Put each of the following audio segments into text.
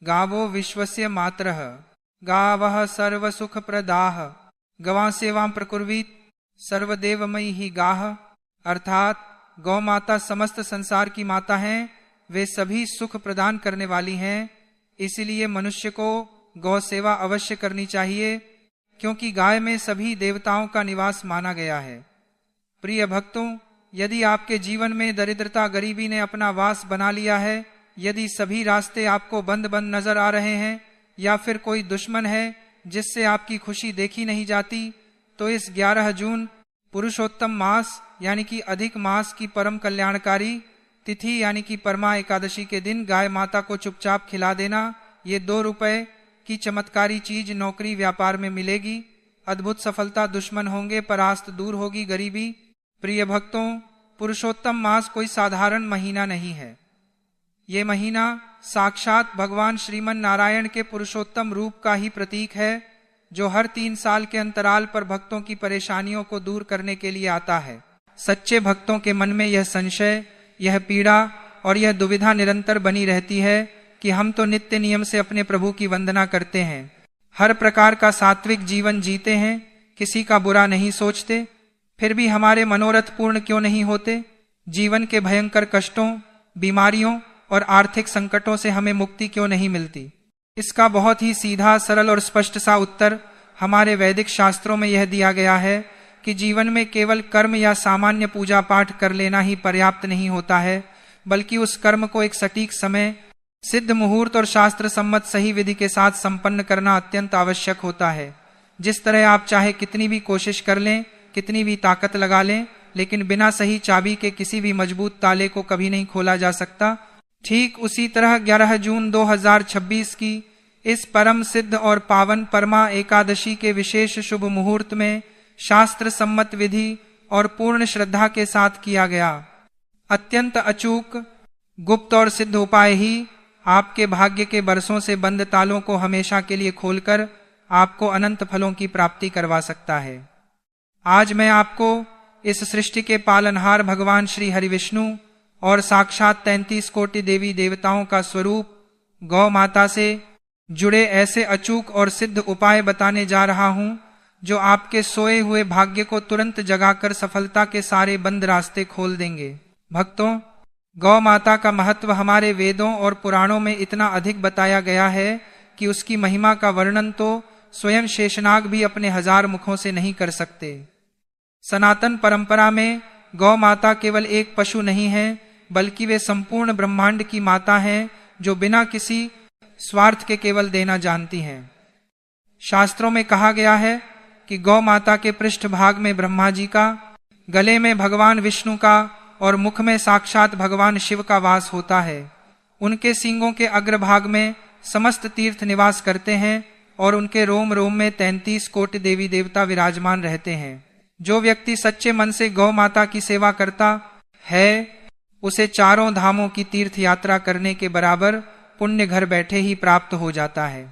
गावो विश्वस्य मातरः गावः सर्वसुखप्रदाः गवां सेवां प्रकुर्वीत सर्वदेवमयी ही गाह। अर्थात गौ माता समस्त संसार की माता हैं, वे सभी सुख प्रदान करने वाली हैं। इसलिए मनुष्य को गौ सेवा अवश्य करनी चाहिए, क्योंकि गाय में सभी देवताओं का निवास माना गया है। प्रिय भक्तों, यदि आपके जीवन में दरिद्रता गरीबी ने अपना वास बना लिया है, यदि सभी रास्ते आपको बंद बंद नजर आ रहे हैं, या फिर कोई दुश्मन है जिससे आपकी खुशी देखी नहीं जाती, तो इस 11 जून पुरुषोत्तम मास यानी कि अधिक मास की परम कल्याणकारी तिथि यानी कि परमा एकादशी के दिन गाय माता को चुपचाप खिला देना। ये 2 रुपए की चमत्कारी चीज नौकरी व्यापार में मिलेगी, अद्भुत सफलता, दुश्मन होंगे, परास्त दूर होगी, गरीबी। प्रिय भक्तों, पुरुषोत्तम मास कोई साधारण महीना नहीं है। ये महीना साक्षात भगवान श्रीमन नारायण के पुरुषोत्तम रूप का ही प्रतीक है, जो हर 3 साल के अंतराल पर भक्तों की परेशानियों को दूर करने के लिए आता है। सच्चे भक्तों के मन में यह संशय, यह पीड़ा और यह दुविधा निरंतर बनी रहती है कि हम तो नित्य नियम से अपने प्रभु की वंदना करते हैं, हर प्रकार का सात्विक जीवन जीते हैं, किसी का बुरा नहीं सोचते, फिर भी हमारे मनोरथ पूर्ण क्यों नहीं होते? जीवन के भयंकर कष्टों, बीमारियों और आर्थिक संकटों से हमें मुक्ति क्यों नहीं मिलती? इसका बहुत ही सीधा, सरल और स्पष्ट सा उत्तर हमारे वैदिक शास्त्रों में यह दिया गया है कि जीवन में केवल कर्म या सामान्य पूजा पाठ कर लेना ही पर्याप्त नहीं होता है, बल्कि उस कर्म को एक सटीक समय, सिद्ध मुहूर्त और शास्त्र सम्मत सही विधि के साथ संपन्न करना अत्यंत आवश्यक होता है। जिस तरह आप चाहे कितनी भी कोशिश कर लें, कितनी भी ताकत लगा लें, लेकिन बिना सही चाबी के किसी भी मजबूत ताले को कभी नहीं खोला जा सकता। ठीक उसी तरह 11 जून 2026 की इस परम सिद्ध और पावन परमा एकादशी के विशेष शुभ मुहूर्त में शास्त्र सम्मत विधि और पूर्ण श्रद्धा के साथ किया गया अत्यंत अचूक, गुप्त और सिद्ध उपाय ही आपके भाग्य के बरसों से बंद तालों को हमेशा के लिए खोलकर आपको अनंत फलों की प्राप्ति करवा सकता है। आज मैं आपको इस सृष्टि के पालनहार भगवान श्री हरि विष्णु और साक्षात 33 कोटि देवी देवताओं का स्वरूप गौ माता से जुड़े ऐसे अचूक और सिद्ध उपाय बताने जा रहा हूं, जो आपके सोए हुए भाग्य को तुरंत जगाकर सफलता के सारे बंद रास्ते खोल देंगे। भक्तों, गौ माता का महत्व हमारे वेदों और पुराणों में इतना अधिक बताया गया है कि उसकी महिमा का वर्णन तो स्वयं शेषनाग भी अपने 1000 मुखों से नहीं कर सकते। सनातन परंपरा में गौ माता केवल एक पशु नहीं है, बल्कि वे संपूर्ण ब्रह्मांड की माता हैं, जो बिना किसी स्वार्थ के केवल देना जानती हैं। शास्त्रों में कहा गया है कि गौ माता के पृष्ठ भाग में ब्रह्मा जी का, गले में भगवान विष्णु का और मुख में साक्षात भगवान शिव का वास होता है। उनके सींगों के अग्रभाग में समस्त तीर्थ निवास करते हैं और उनके रोम रोम में 33 कोटि देवी देवता विराजमान रहते हैं। जो व्यक्ति सच्चे मन से गौ माता की सेवा करता है, उसे चारों धामों की तीर्थ यात्रा करने के बराबर पुण्य घर बैठे ही प्राप्त हो जाता है।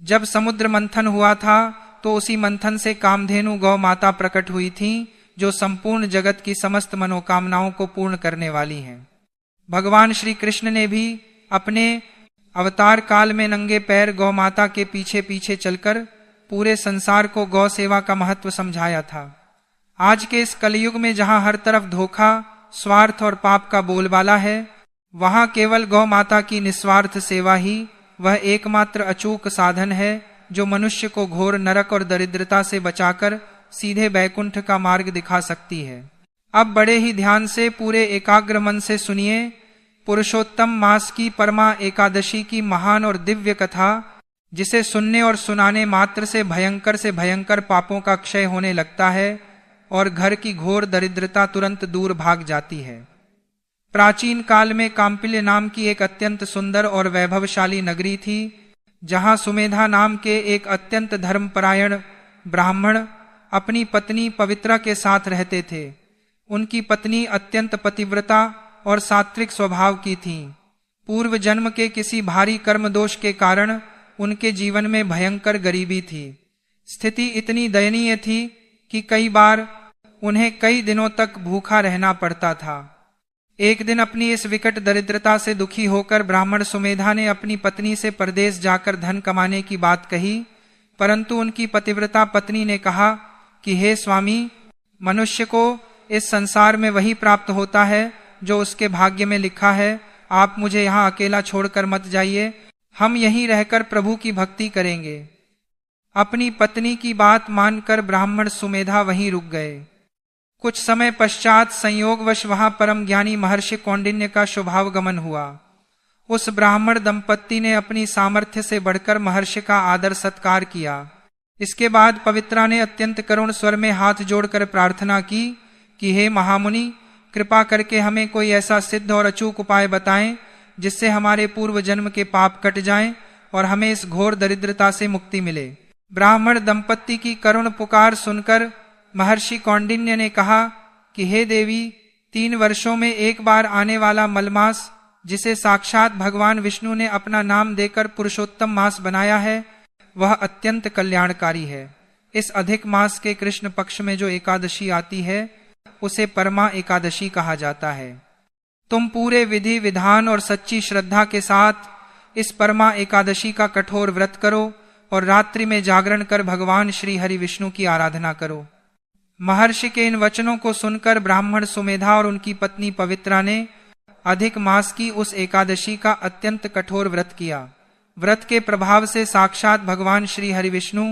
जब समुद्र मंथन हुआ था, तो उसी मंथन से कामधेनु गौ माता प्रकट हुई थी, जो संपूर्ण जगत की समस्त मनोकामनाओं को पूर्ण करने वाली हैं। भगवान श्री कृष्ण ने भी अपने अवतार काल में नंगे पैर गौ माता के पीछे पीछे चलकर पूरे संसार को गौ सेवा का महत्व समझाया था। आज के इस कलयुग में जहां हर तरफ धोखा, स्वार्थ और पाप का बोलबाला है, वहां केवल गौ माता की निस्वार्थ सेवा ही वह एकमात्र अचूक साधन है, जो मनुष्य को घोर नरक और दरिद्रता से बचाकर सीधे बैकुंठ का मार्ग दिखा सकती है। अब बड़े ही ध्यान से पूरे एकाग्र मन से सुनिए पुरुषोत्तम मास की परमा एकादशी की महान और दिव्य कथा, जिसे सुनने और सुनाने मात्र से भयंकर पापों का क्षय होने लगता है और घर की घोर दरिद्रता तुरंत दूर भाग जाती है। प्राचीन काल में काम्पिल्य नाम की एक अत्यंत सुंदर और वैभवशाली नगरी थी, जहां सुमेधा नाम के एक अत्यंत धर्मपरायण ब्राह्मण अपनी पत्नी पवित्रा के साथ रहते थे। उनकी पत्नी अत्यंत पतिव्रता और सात्विक स्वभाव की थी। पूर्व जन्म के किसी भारी कर्म दोष के कारण उनके जीवन में भयंकर गरीबी थी। स्थिति इतनी दयनीय थी कि कई बार उन्हें कई दिनों तक भूखा रहना पड़ता था। एक दिन अपनी इस विकट दरिद्रता से दुखी होकर ब्राह्मण सुमेधा ने अपनी पत्नी से परदेश जाकर धन कमाने की बात कही, परंतु उनकी पतिव्रता पत्नी ने कहा कि हे स्वामी, मनुष्य को इस संसार में वही प्राप्त होता है जो उसके भाग्य में लिखा है। आप मुझे यहाँ अकेला छोड़कर मत जाइए, हम यहीं रहकर प्रभु की भक्ति करेंगे। अपनी पत्नी की बात मानकर ब्राह्मण सुमेधा वहीं रुक गए। कुछ समय पश्चात संयोगवश वहां परम ज्ञानी महर्षि कौंडिन्य का शुभागमन हुआ। उस ब्राह्मण दंपत्ति ने अपनी सामर्थ्य से बढ़कर महर्षि का आदर सत्कार किया। इसके बाद पवित्रा ने अत्यंत करुण स्वर में हाथ जोड़कर प्रार्थना की कि हे महामुनि, कृपा करके हमें कोई ऐसा सिद्ध और अचूक उपाय बताएं जिससे हमारे पूर्व जन्म के पाप कट जाएं और हमें इस घोर दरिद्रता से मुक्ति मिले। ब्राह्मण दंपत्ति की करुण पुकार सुनकर महर्षि कौंडिन्य ने कहा कि हे देवी, 3 वर्षों में एक बार आने वाला मलमास, जिसे साक्षात भगवान विष्णु ने अपना नाम देकर पुरुषोत्तम मास बनाया है, वह अत्यंत कल्याणकारी है। इस अधिक मास के कृष्ण पक्ष में जो एकादशी आती है उसे परमा एकादशी कहा जाता है। तुम पूरे विधि विधान और सच्ची श्रद्धा के साथ इस परमा एकादशी का कठोर व्रत करो और रात्रि में जागरण कर भगवान श्री हरि विष्णु की आराधना करो। महर्षि के इन वचनों को सुनकर ब्राह्मण सुमेधा और उनकी पत्नी पवित्रा ने अधिक मास की उस एकादशी का अत्यंत कठोर व्रत किया। व्रत के प्रभाव से साक्षात भगवान श्री हरि विष्णु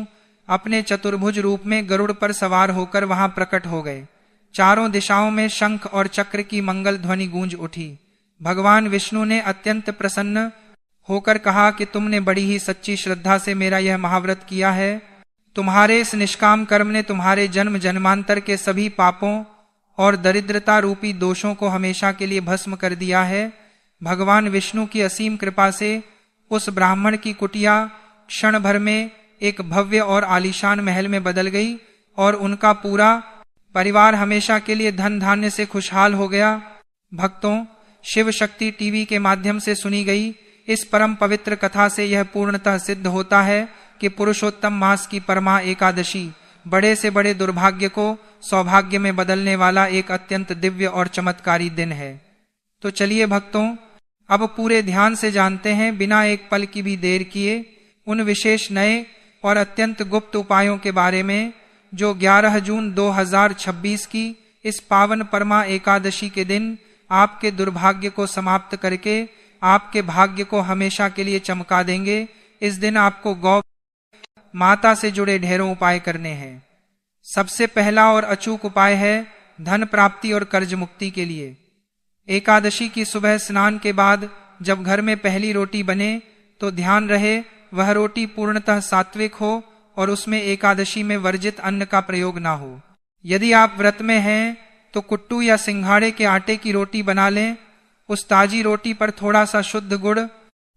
अपने चतुर्भुज रूप में गरुड़ पर सवार होकर वहां प्रकट हो गए। चारों दिशाओं में शंख और चक्र की मंगल ध्वनि गूंज उठी। भगवान विष्णु ने अत्यंत प्रसन्न होकर कहा कि तुमने बड़ी ही सच्ची श्रद्धा से मेरा यह महाव्रत किया है। तुम्हारे इस निष्काम कर्म ने तुम्हारे जन्म जन्मांतर के सभी पापों और दरिद्रता रूपी दोषों को हमेशा के लिए भस्म कर दिया है। भगवान विष्णु की असीम कृपा से उस ब्राह्मण की कुटिया क्षण भर में एक भव्य और आलीशान महल में बदल गई और उनका पूरा परिवार हमेशा के लिए धन धान्य से खुशहाल हो गया। भक्तों, शिव शक्ति टीवी के माध्यम से सुनी गई इस परम पवित्र कथा से यह पूर्णतः सिद्ध होता है कि पुरुषोत्तम मास की परमा एकादशी बड़े से बड़े दुर्भाग्य को सौभाग्य में बदलने वाला एक अत्यंत दिव्य और चमत्कारी दिन है। तो चलिए भक्तों, अब पूरे ध्यान से जानते हैं, बिना एक पल की भी देर किए, उन विशेष नए और अत्यंत गुप्त उपायों के बारे में जो 11 जून 2026 की इस पावन परमा एकादशी के दिन आपके दुर्भाग्य को समाप्त करके आपके भाग्य को हमेशा के लिए चमका देंगे। इस दिन आपको गौ माता से जुड़े ढेरों उपाय करने हैं। सबसे पहला और अचूक उपाय है धन प्राप्ति और कर्ज मुक्ति के लिए। एकादशी की सुबह स्नान के बाद जब घर में पहली रोटी बने तो ध्यान रहे वह रोटी पूर्णतः सात्विक हो और उसमें एकादशी में वर्जित अन्न का प्रयोग ना हो। यदि आप व्रत में हैं तो कुट्टू या सिंघाड़े के आटे की रोटी बना लें। उस ताजी रोटी पर थोड़ा सा शुद्ध गुड़,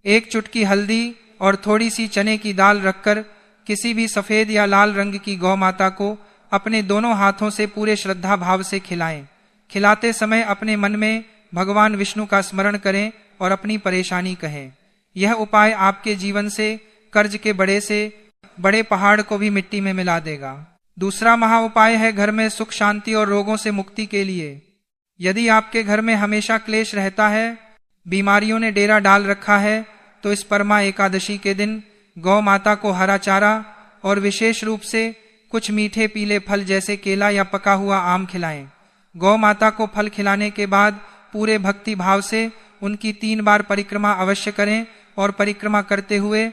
1 चुटकी हल्दी और थोड़ी सी चने की दाल रखकर किसी भी सफेद या लाल रंग की गौ माता को अपने दोनों हाथों से पूरे श्रद्धा भाव से खिलाएं। खिलाते समय अपने मन में भगवान विष्णु का स्मरण करें और अपनी परेशानी कहें। यह उपाय आपके जीवन से कर्ज के बड़े से बड़े पहाड़ को भी मिट्टी में मिला देगा। दूसरा महा उपाय है घर में सुख शांति और रोगों से मुक्ति के लिए। यदि आपके घर में हमेशा क्लेश रहता है, बीमारियों ने डेरा डाल रखा है, तो इस परमा एकादशी के दिन गौ माता को हरा चारा और विशेष रूप से कुछ मीठे पीले फल जैसे केला या पका हुआ आम खिलाएं। गौ माता को फल खिलाने के बाद पूरे भक्ति भाव से उनकी 3 बार परिक्रमा अवश्य करें और परिक्रमा करते हुए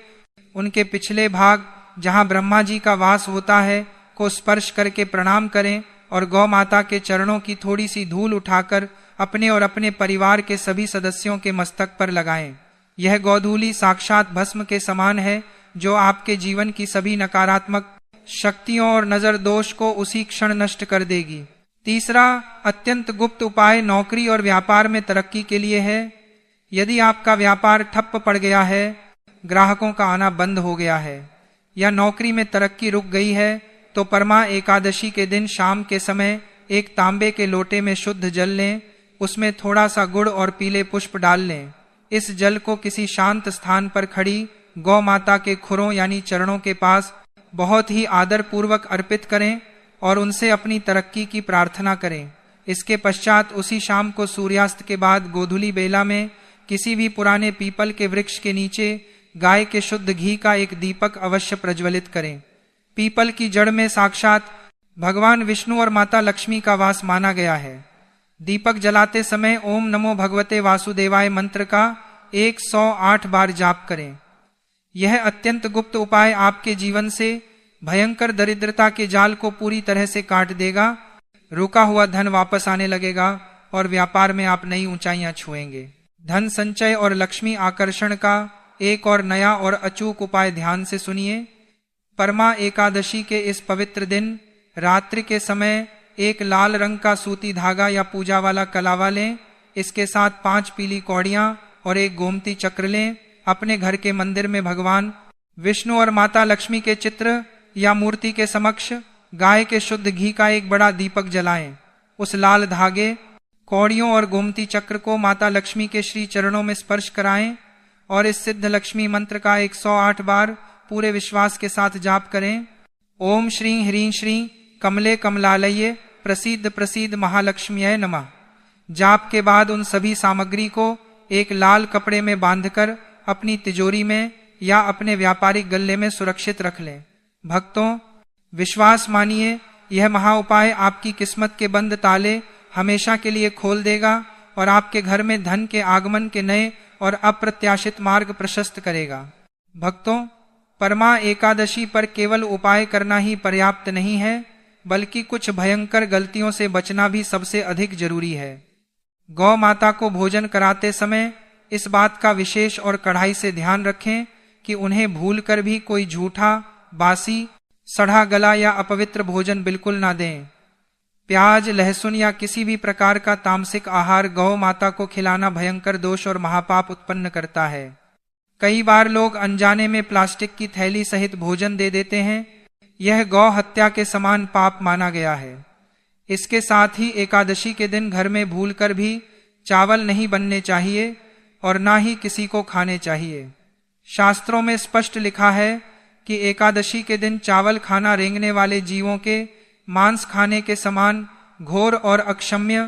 उनके पिछले भाग जहां ब्रह्मा जी का वास होता है को स्पर्श करके प्रणाम करें और गौ माता के चरणों की थोड़ी सी धूल उठाकर अपने और अपने परिवार के सभी सदस्यों के मस्तक पर लगाएं। यह गौधूली साक्षात भस्म के समान है जो आपके जीवन की सभी नकारात्मक शक्तियों और नजर दोष को उसी क्षण नष्ट कर देगी। तीसरा अत्यंत गुप्त उपाय नौकरी और व्यापार में तरक्की के लिए है। यदि आपका व्यापार ठप्प पड़ गया है, ग्राहकों का आना बंद हो गया है या नौकरी में तरक्की रुक गई है, तो परमा एकादशी के दिन शाम के समय एक तांबे के लोटे में शुद्ध जल लें। उसमें थोड़ा सा गुड़ और पीले पुष्प डाल लें। इस जल को किसी शांत स्थान पर खड़ी गौ माता के खुरों यानी चरणों के पास बहुत ही आदर पूर्वक अर्पित करें और उनसे अपनी तरक्की की प्रार्थना करें। इसके पश्चात उसी शाम को सूर्यास्त के बाद गोधूली बेला में किसी भी पुराने पीपल के वृक्ष के नीचे गाय के शुद्ध घी का एक दीपक अवश्य प्रज्वलित करें। पीपल की जड़ में साक्षात भगवान विष्णु और माता लक्ष्मी का वास माना गया है। दीपक जलाते समय ओम नमो भगवते वासुदेवाय मंत्र का 108 बार जाप करें। यह अत्यंत गुप्त उपाय आपके जीवन से भयंकर दरिद्रता के जाल को पूरी तरह से काट देगा। रुका हुआ धन वापस आने लगेगा और व्यापार में आप नई ऊंचाइयां छुएंगे। धन संचय और लक्ष्मी आकर्षण का एक और नया और अचूक उपाय ध्यान से सुनिए। परमा एकादशी के इस पवित्र दिन रात्रि के समय एक लाल रंग का सूती धागा या पूजा वाला कलावा लें। इसके साथ 5 पीली कौड़ियां और एक गोमती चक्र लें। अपने घर के मंदिर में भगवान विष्णु और माता लक्ष्मी के चित्र या मूर्ति के समक्ष गाय के शुद्ध घी का एक बड़ा दीपक जलाएं। उस लाल धागे, कौड़ियों और गोमती चक्र को माता लक्ष्मी के श्री चरणों में स्पर्श कराएं और इस सिद्ध लक्ष्मी मंत्र का 108 बार पूरे विश्वास के साथ जाप करें। ओम श्री ह्रीं श्री कमले कमलालये प्रसिद्ध प्रसिद्ध महालक्ष्म्यै नमः। जाप के बाद उन सभी सामग्री को एक लाल कपड़े में बांधकर अपनी तिजोरी में या अपने व्यापारिक गल्ले में सुरक्षित रख लें। भक्तों, विश्वास मानिए, यह महाउपाय आपकी किस्मत के बंद ताले हमेशा के लिए खोल देगा और आपके घर में धन के आगमन के नए और अप्रत्याशित मार्ग प्रशस्त करेगा। भक्तों, परमा एकादशी पर केवल उपाय करना ही पर्याप्त नहीं है, बल्कि कुछ भयंकर गलतियों से बचना भी सबसे अधिक जरूरी है। गौ माता को भोजन कराते समय इस बात का विशेष और कड़ाई से ध्यान रखें कि उन्हें भूलकर भी कोई झूठा, बासी, सड़ा गला या अपवित्र भोजन बिल्कुल ना दें। प्याज, लहसुन या किसी भी प्रकार का तामसिक आहार गौ माता को खिलाना भयंकर दोष और महापाप उत्पन्न करता है। कई बार लोग अनजाने में प्लास्टिक की थैली सहित भोजन दे देते हैं। यह गौ हत्या के समान पाप माना गया है। इसके साथ ही एकादशी के दिन घर में भूलकर भी चावल नहीं बनने चाहिए और ना ही किसी को खाने चाहिए। शास्त्रों में स्पष्ट लिखा है कि एकादशी के दिन चावल खाना रेंगने वाले जीवों के मांस खाने के समान घोर और अक्षम्य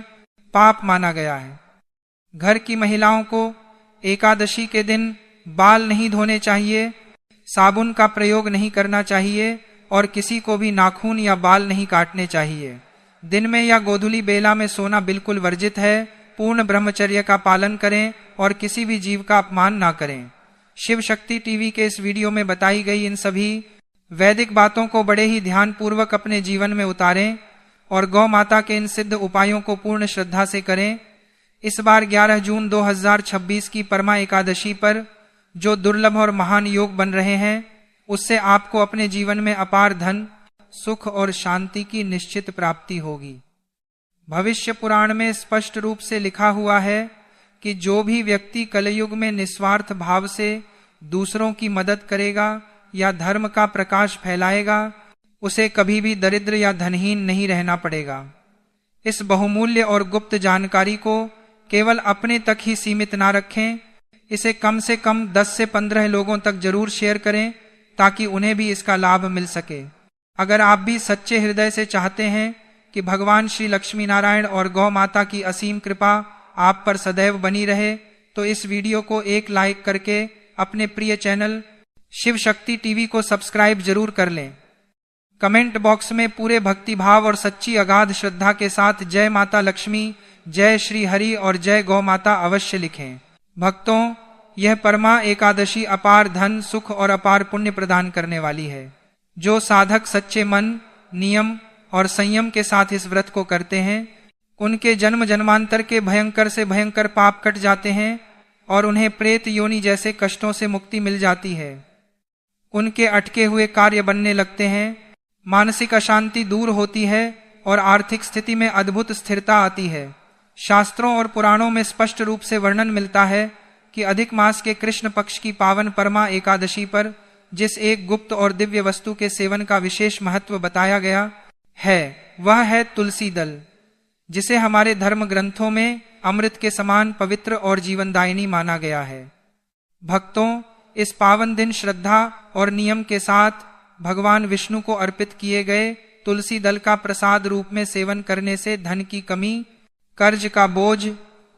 पाप माना गया है। घर की महिलाओं को एकादशी के दिन बाल नहीं धोने चाहिए, साबुन का प्रयोग नहीं करना चाहिए और किसी को भी नाखून या बाल नहीं काटने चाहिए। दिन में या गोधूली बेला में सोना बिल्कुल वर्जित है। पूर्ण ब्रह्मचर्य का पालन करें और किसी भी जीव का अपमान ना करें। शिव शक्ति टीवी के इस वीडियो में बताई गई इन सभी वैदिक बातों को बड़े ही ध्यान पूर्वक अपने जीवन में उतारें और गौ माता के इन सिद्ध उपायों को पूर्ण श्रद्धा से करें। इस बार 11 जून 2026 की परमा एकादशी पर जो दुर्लभ और महान योग बन रहे हैं, उससे आपको अपने जीवन में अपार धन, सुख और शांति की निश्चित प्राप्ति होगी। भविष्य पुराण में स्पष्ट रूप से लिखा हुआ है कि जो भी व्यक्ति कलयुग में निस्वार्थ भाव से दूसरों की मदद करेगा या धर्म का प्रकाश फैलाएगा, उसे कभी भी दरिद्र या धनहीन नहीं रहना पड़ेगा। इस बहुमूल्य और गुप्त जानकारी को केवल अपने तक ही सीमित ना रखें, इसे कम से कम 10 से 15 लोगों तक जरूर शेयर करें ताकि उन्हें भी इसका लाभ मिल सके। अगर आप भी सच्चे हृदय से चाहते हैं कि भगवान श्री लक्ष्मी नारायण और गौ माता की असीम कृपा आप पर सदैव बनी रहे, तो इस वीडियो को एक लाइक करके अपने प्रिय चैनल शिव शक्ति टीवी को सब्सक्राइब जरूर कर लें। कमेंट बॉक्स में पूरे भक्ति भाव और सच्ची अगाध श्रद्धा के साथ जय माता लक्ष्मी, जय श्री हरि और जय गौ माता अवश्य लिखें। भक्तों, यह परमा एकादशी अपार धन, सुख और अपार पुण्य प्रदान करने वाली है। जो साधक सच्चे मन, नियम और संयम के साथ इस व्रत को करते हैं, उनके जन्म जन्मांतर के भयंकर से भयंकर पाप कट जाते हैं और उन्हें प्रेत योनि जैसे कष्टों से मुक्ति मिल जाती है। उनके अटके हुए कार्य बनने लगते हैं, मानसिक अशांति दूर होती है और आर्थिक स्थिति में अद्भुत स्थिरता आती है। शास्त्रों और पुराणों में स्पष्ट रूप से वर्णन मिलता है कि अधिक मास के कृष्ण पक्ष की पावन परमा एकादशी पर जिस एक गुप्त और दिव्य वस्तु के सेवन का विशेष महत्व बताया गया है, वह है तुलसी दल, जिसे हमारे धर्म ग्रंथों में अमृत के समान पवित्र और जीवनदायिनी माना गया है। भक्तों, इस पावन दिन श्रद्धा और नियम के साथ भगवान विष्णु को अर्पित किए गए तुलसी दल का प्रसाद रूप में सेवन करने से धन की कमी, कर्ज का बोझ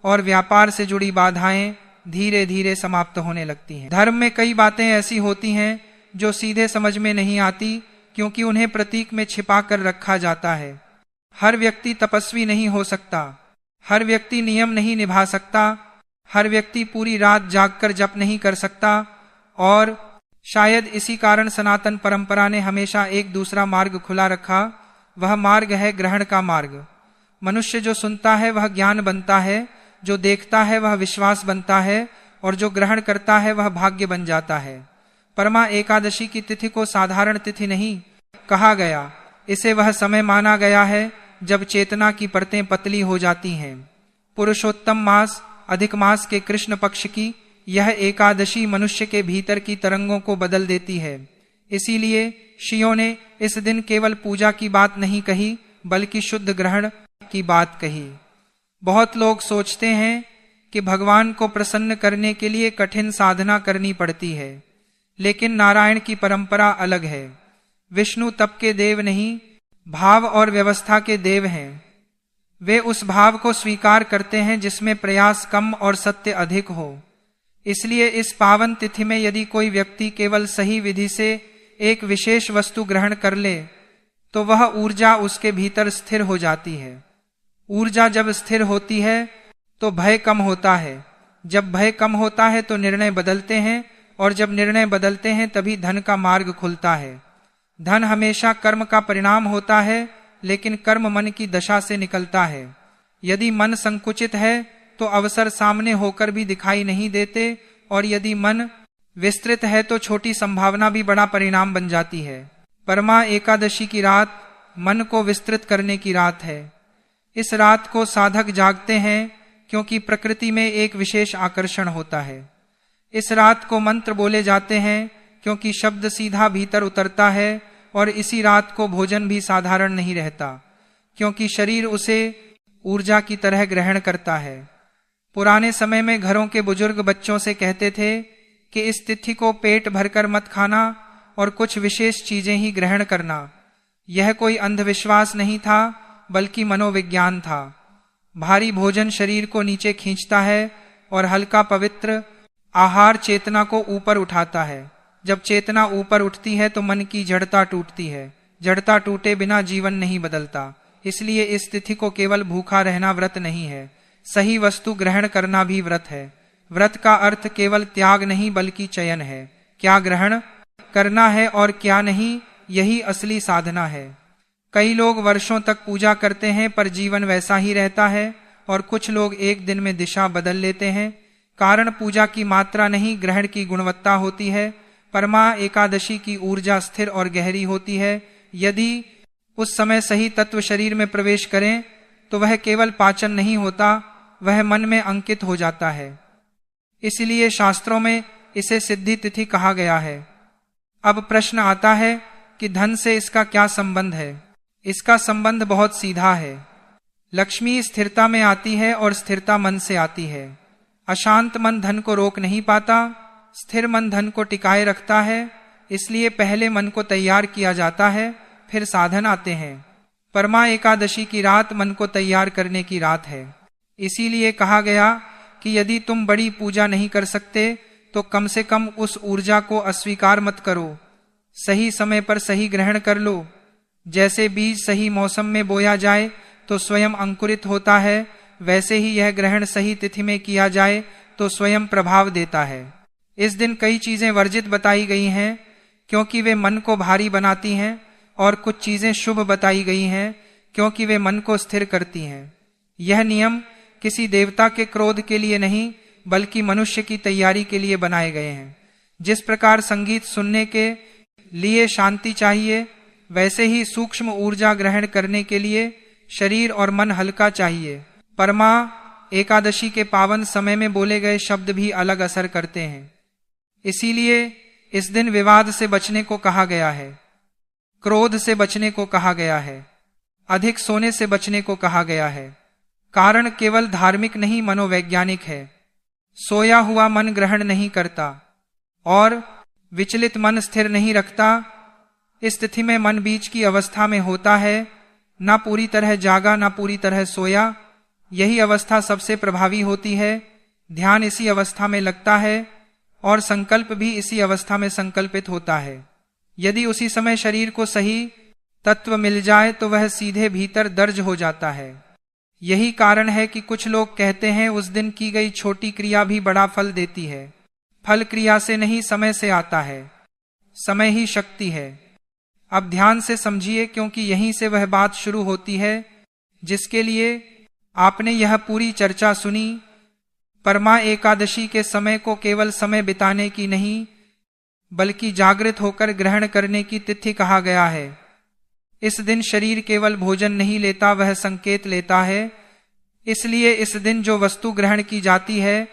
और व्यापार से जुड़ी बाधाएं धीरे धीरे समाप्त होने लगती हैं। धर्म में कई बातें ऐसी होती हैं जो सीधे समझ में नहीं आती, क्योंकि उन्हें प्रतीक में छिपा कर रखा जाता है। हर व्यक्ति तपस्वी नहीं हो सकता, हर व्यक्ति नियम नहीं निभा सकता, हर व्यक्ति पूरी रात जागकर जप नहीं कर सकता, और शायद इसी कारण सनातन परंपरा ने हमेशा एक दूसरा मार्ग खुला रखा। वह मार्ग है ग्रहण का मार्ग। मनुष्य जो सुनता है वह ज्ञान बनता है, जो देखता है वह विश्वास बनता है, और जो ग्रहण करता है वह भाग्य बन जाता है। परमा एकादशी की तिथि को साधारण तिथि नहीं कहा गया, इसे वह समय माना गया है जब चेतना की परतें पतली हो जाती हैं। पुरुषोत्तम मास, अधिक मास के कृष्ण पक्ष की यह एकादशी मनुष्य के भीतर की तरंगों को बदल देती है। इसीलिए ऋषियों ने इस दिन केवल पूजा की बात नहीं कही, बल्कि शुद्ध ग्रहण की बात कही। बहुत लोग सोचते हैं कि भगवान को प्रसन्न करने के लिए कठिन साधना करनी पड़ती है, लेकिन नारायण की परंपरा अलग है। विष्णु तप के देव नहीं, भाव और व्यवस्था के देव हैं। वे उस भाव को स्वीकार करते हैं जिसमें प्रयास कम और सत्य अधिक हो। इसलिए इस पावन तिथि में यदि कोई व्यक्ति केवल सही विधि से एक विशेष वस्तु ग्रहण कर ले, तो वह ऊर्जा उसके भीतर स्थिर हो जाती है। ऊर्जा जब स्थिर होती है तो भय कम होता है, जब भय कम होता है तो निर्णय बदलते हैं, और जब निर्णय बदलते हैं तभी धन का मार्ग खुलता है। धन हमेशा कर्म का परिणाम होता है, लेकिन कर्म मन की दशा से निकलता है। यदि मन संकुचित है तो अवसर सामने होकर भी दिखाई नहीं देते, और यदि मन विस्तृत है तो छोटी संभावना भी बड़ा परिणाम बन जाती है। परमा एकादशी की रात मन को विस्तृत करने की रात है। इस रात को साधक जागते हैं क्योंकि प्रकृति में एक विशेष आकर्षण होता है। इस रात को मंत्र बोले जाते हैं क्योंकि शब्द सीधा भीतर उतरता है, और इसी रात को भोजन भी साधारण नहीं रहता, क्योंकि शरीर उसे ऊर्जा की तरह ग्रहण करता है। पुराने समय में घरों के बुजुर्ग बच्चों से कहते थे कि इस तिथि को पेट भरकर मत खाना और कुछ विशेष चीजें ही ग्रहण करना। यह कोई अंधविश्वास नहीं था, बल्कि मनोविज्ञान था। भारी भोजन शरीर को नीचे खींचता है और हल्का पवित्र आहार चेतना को ऊपर उठाता है। जब चेतना ऊपर उठती है तो मन की जड़ता टूटती है। जड़ता टूटे बिना जीवन नहीं बदलता। इसलिए इस तिथि को केवल भूखा रहना व्रत नहीं है, सही वस्तु ग्रहण करना भी व्रत है। व्रत का अर्थ केवल त्याग नहीं बल्कि चयन है। क्या ग्रहण करना है और क्या नहीं, यही असली साधना है। कई लोग वर्षों तक पूजा करते हैं पर जीवन वैसा ही रहता है, और कुछ लोग एक दिन में दिशा बदल लेते हैं। कारण पूजा की मात्रा नहीं, ग्रहण की गुणवत्ता होती है। परमा एकादशी की ऊर्जा स्थिर और गहरी होती है। यदि उस समय सही तत्व शरीर में प्रवेश करें तो वह केवल पाचन नहीं होता, वह मन में अंकित हो जाता है। इसलिए शास्त्रों में इसे सिद्धि तिथि कहा गया है। अब प्रश्न आता है कि धन से इसका क्या संबंध है। इसका संबंध बहुत सीधा है। लक्ष्मी स्थिरता में आती है और स्थिरता मन से आती है। अशांत मन धन को रोक नहीं पाता, स्थिर मन धन को टिकाए रखता है। इसलिए पहले मन को तैयार किया जाता है, फिर साधन आते हैं। परमा एकादशी की रात मन को तैयार करने की रात है। इसीलिए कहा गया कि यदि तुम बड़ी पूजा नहीं कर सकते तो कम से कम उस ऊर्जा को अस्वीकार मत करो। सही समय पर सही ग्रहण कर लो। जैसे बीज सही मौसम में बोया जाए तो स्वयं अंकुरित होता है, वैसे ही यह ग्रहण सही तिथि में किया जाए तो स्वयं प्रभाव देता है। इस दिन कई चीजें वर्जित बताई गई हैं क्योंकि वे मन को भारी बनाती हैं, और कुछ चीजें शुभ बताई गई हैं क्योंकि वे मन को स्थिर करती हैं। यह नियम किसी देवता के क्रोध के लिए नहीं बल्कि मनुष्य की तैयारी के लिए बनाए गए हैं। जिस प्रकार संगीत सुनने के लिए शांति चाहिए, वैसे ही सूक्ष्म ऊर्जा ग्रहण करने के लिए शरीर और मन हल्का चाहिए। परमा एकादशी के पावन समय में बोले गए शब्द भी अलग असर करते हैं। इसीलिए इस दिन विवाद से बचने को कहा गया है, क्रोध से बचने को कहा गया है, अधिक सोने से बचने को कहा गया है। कारण केवल धार्मिक नहीं मनोवैज्ञानिक है। सोया हुआ मन ग्रहण नहीं करता और विचलित मन स्थिर नहीं रखता। इस तिथि में मन बीच की अवस्था में होता है, ना पूरी तरह जागा ना पूरी तरह सोया। यही अवस्था सबसे प्रभावी होती है। ध्यान इसी अवस्था में लगता है और संकल्प भी इसी अवस्था में संकल्पित होता है। यदि उसी समय शरीर को सही तत्व मिल जाए तो वह सीधे भीतर दर्ज हो जाता है। यही कारण है कि कुछ लोग कहते हैं उस दिन की गई छोटी क्रिया भी बड़ा फल देती है। फल क्रिया से नहीं, समय से आता है। समय ही शक्ति है। अब ध्यान से समझिए, क्योंकि यहीं से वह बात शुरू होती है जिसके लिए आपने यह पूरी चर्चा सुनी। परमा एकादशी के समय को केवल समय बिताने की नहीं, बल्कि जागृत होकर ग्रहण करने की तिथि कहा गया है। इस दिन शरीर केवल भोजन नहीं लेता, वह संकेत लेता है। इसलिए इस दिन जो वस्तु ग्रहण की जाती है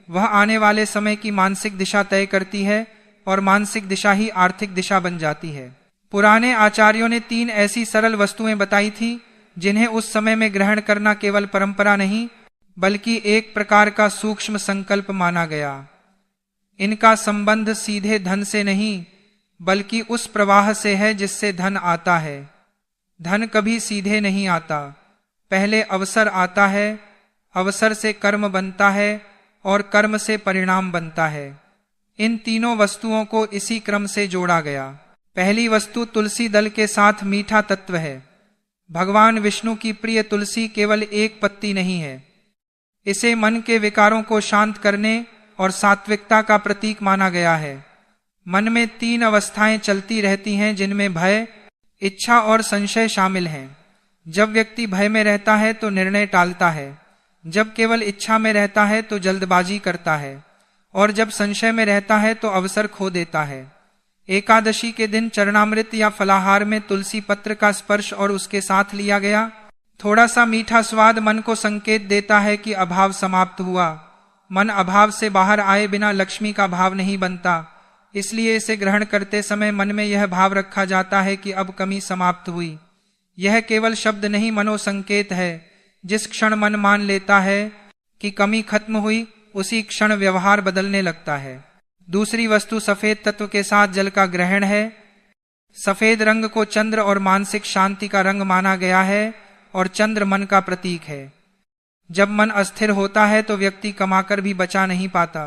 वह आने वाले समय की मानसिक दिशा तय करती है और मानसिक दिशा ही आर्थिक दिशा बन जाती है। पुराने आचार्यों ने 3 ऐसी सरल वस्तुएं बताई थी जिन्हें उस समय में ग्रहण करना केवल परंपरा नहीं, बल्कि एक प्रकार का सूक्ष्म संकल्प माना गया। इनका संबंध सीधे धन से नहीं, बल्कि उस प्रवाह से है जिससे धन आता है। धन कभी सीधे नहीं आता, पहले अवसर आता है, अवसर से कर्म बनता है और कर्म से परिणाम बनता है। इन तीनों वस्तुओं को इसी क्रम से जोड़ा गया। पहली वस्तु तुलसी दल के साथ मीठा तत्व है। भगवान विष्णु की प्रिय तुलसी केवल एक पत्ती नहीं है। इसे मन के विकारों को शांत करने और सात्विकता का प्रतीक माना गया है। मन में 3 अवस्थाएं चलती रहती हैं जिनमें भय, इच्छा और संशय शामिल हैं। जब व्यक्ति भय में रहता है तो निर्णय टालता है, जब केवल इच्छा में रहता है तो जल्दबाजी करता है, और जब संशय में रहता है तो अवसर खो देता है। एकादशी के दिन चरणामृत या फलाहार में तुलसी पत्र का स्पर्श और उसके साथ लिया गया थोड़ा सा मीठा स्वाद मन को संकेत देता है कि अभाव समाप्त हुआ। मन अभाव से बाहर आए बिना लक्ष्मी का भाव नहीं बनता, इसलिए इसे ग्रहण करते समय मन में यह भाव रखा जाता है कि अब कमी समाप्त हुई। यह केवल शब्द नहीं, मनोसंकेत है। जिस क्षण मन मान लेता है कि कमी खत्म हुई, उसी क्षण व्यवहार बदलने लगता है। दूसरी वस्तु सफेद तत्व के साथ जल का ग्रहण है। सफेद रंग को चंद्र और मानसिक शांति का रंग माना गया है और चंद्र मन का प्रतीक है। जब मन अस्थिर होता है तो व्यक्ति कमाकर भी बचा नहीं पाता।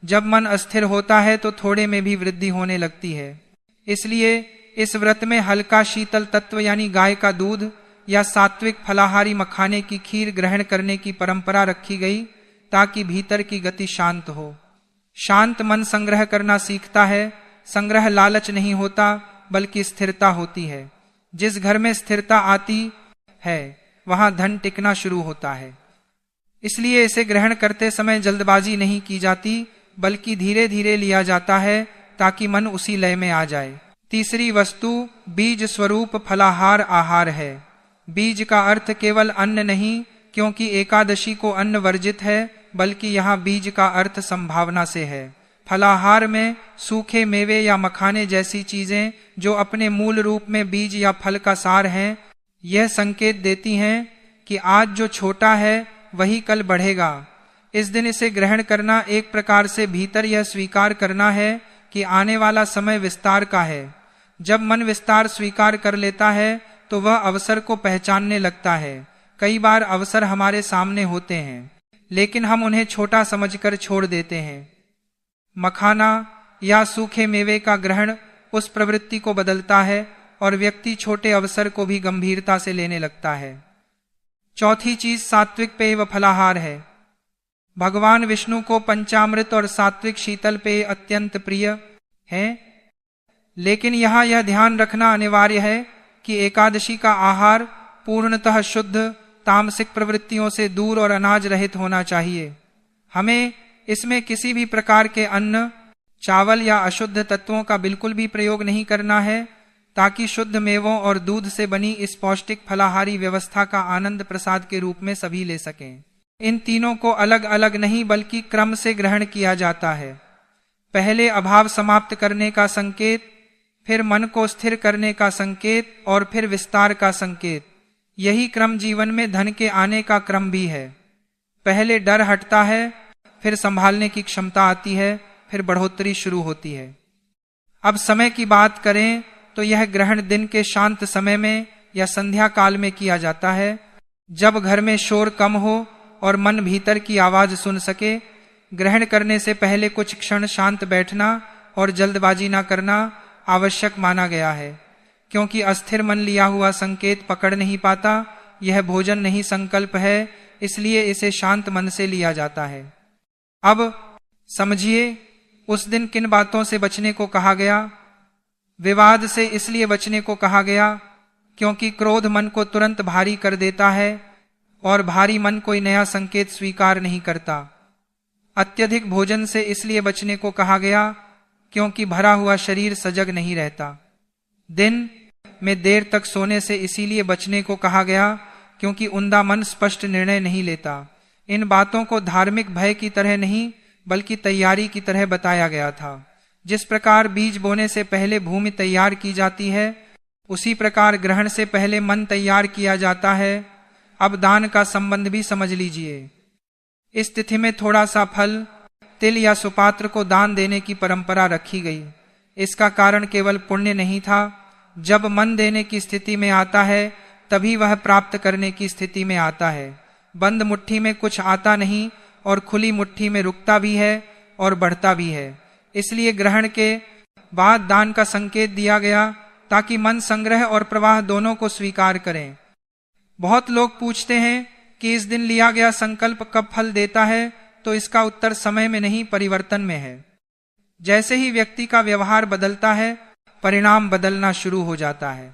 जब मन अस्थिर होता है तो थोड़े में भी वृद्धि होने लगती है। इसलिए इस व्रत में हल्का शीतल तत्व यानी गाय का दूध या सात्विक फलाहारी मखाने की खीर ग्रहण करने की परंपरा रखी गई ताकि भीतर की गति शांत हो। शांत मन संग्रह करना सीखता है। संग्रह लालच नहीं होता, बल्कि स्थिरता होती है। जिस घर में स्थिरता आती है वहां धन टिकना शुरू होता है। इसलिए इसे ग्रहण करते समय जल्दबाजी नहीं की जाती, बल्कि धीरे धीरे लिया जाता है ताकि मन उसी लय में आ जाए। तीसरी वस्तु बीज स्वरूप फलाहार आहार है। बीज का अर्थ केवल अन्न नहीं, क्योंकि एकादशी को अन्न वर्जित है, बल्कि यहाँ बीज का अर्थ संभावना से है। फलाहार में सूखे मेवे या मखाने जैसी चीजें जो अपने मूल रूप में बीज या फल का सार हैं, यह संकेत देती हैं कि आज जो छोटा है वही कल बढ़ेगा। इस दिन इसे ग्रहण करना एक प्रकार से भीतर यह स्वीकार करना है कि आने वाला समय विस्तार का है। जब मन विस्तार स्वीकार कर लेता है तो वह अवसर को पहचानने लगता है। कई बार अवसर हमारे सामने होते हैं, लेकिन हम उन्हें छोटा समझकर छोड़ देते हैं। मखाना या सूखे मेवे का ग्रहण उस प्रवृत्ति को बदलता है और व्यक्ति छोटे अवसर को भी गंभीरता से लेने लगता है। चौथी चीज सात्विक पेय व फलाहार है। भगवान विष्णु को पंचामृत और सात्विक शीतल पेय अत्यंत प्रिय है, लेकिन यहाँ यह ध्यान रखना अनिवार्य है कि एकादशी का आहार पूर्णतः शुद्ध, तामसिक प्रवृत्तियों से दूर और अनाज रहित होना चाहिए। हमें इसमें किसी भी प्रकार के अन्न, चावल या अशुद्ध तत्वों का बिल्कुल भी प्रयोग नहीं करना है, ताकि शुद्ध मेवों और दूध से बनी इस पौष्टिक फलाहारी व्यवस्था का आनंद प्रसाद के रूप में सभी ले सकें। इन तीनों को अलग अलग नहीं, बल्कि क्रम से ग्रहण किया जाता है। पहले अभाव समाप्त करने का संकेत, फिर मन को स्थिर करने का संकेत और फिर विस्तार का संकेत। यही क्रम जीवन में धन के आने का क्रम भी है। पहले डर हटता है, फिर संभालने की क्षमता आती है, फिर बढ़ोतरी शुरू होती है। अब समय की बात करें तो यह ग्रहण दिन के शांत समय में या संध्या काल में किया जाता है, जब घर में शोर कम हो और मन भीतर की आवाज सुन सके। ग्रहण करने से पहले कुछ क्षण शांत बैठना और जल्दबाजी न करना आवश्यक माना गया है, क्योंकि अस्थिर मन लिया हुआ संकेत पकड़ नहीं पाता। यह भोजन नहीं संकल्प है, इसलिए इसे शांत मन से लिया जाता है। अब समझिए उस दिन किन बातों से बचने को कहा गया। विवाद से इसलिए बचने को कहा गया क्योंकि क्रोध मन को तुरंत भारी कर देता है और भारी मन कोई नया संकेत स्वीकार नहीं करता। अत्यधिक भोजन से इसलिए बचने को कहा गया क्योंकि भरा हुआ शरीर सजग नहीं रहता। दिन में देर तक सोने से इसीलिए बचने को कहा गया क्योंकि उंधा मन स्पष्ट निर्णय नहीं लेता। इन बातों को धार्मिक भय की तरह नहीं बल्कि तैयारी की तरह बताया गया था। जिस प्रकार बीज बोने से पहले भूमि तैयार की जाती है, उसी प्रकार ग्रहण से पहले मन तैयार किया जाता है। अब दान का संबंध भी समझ लीजिए। इस तिथि में थोड़ा सा फल, तिल या सुपात्र को दान देने की परंपरा रखी गई। इसका कारण केवल पुण्य नहीं था। जब मन देने की स्थिति में आता है तभी वह प्राप्त करने की स्थिति में आता है। बंद मुट्ठी में कुछ आता नहीं और खुली मुट्ठी में रुकता भी है और बढ़ता भी है। इसलिए ग्रहण के बाद दान का संकेत दिया गया ताकि मन संग्रह और प्रवाह दोनों को स्वीकार करें। बहुत लोग पूछते हैं कि इस दिन लिया गया संकल्प कब फल देता है, तो इसका उत्तर समय में नहीं परिवर्तन में है। जैसे ही व्यक्ति का व्यवहार बदलता है, परिणाम बदलना शुरू हो जाता है।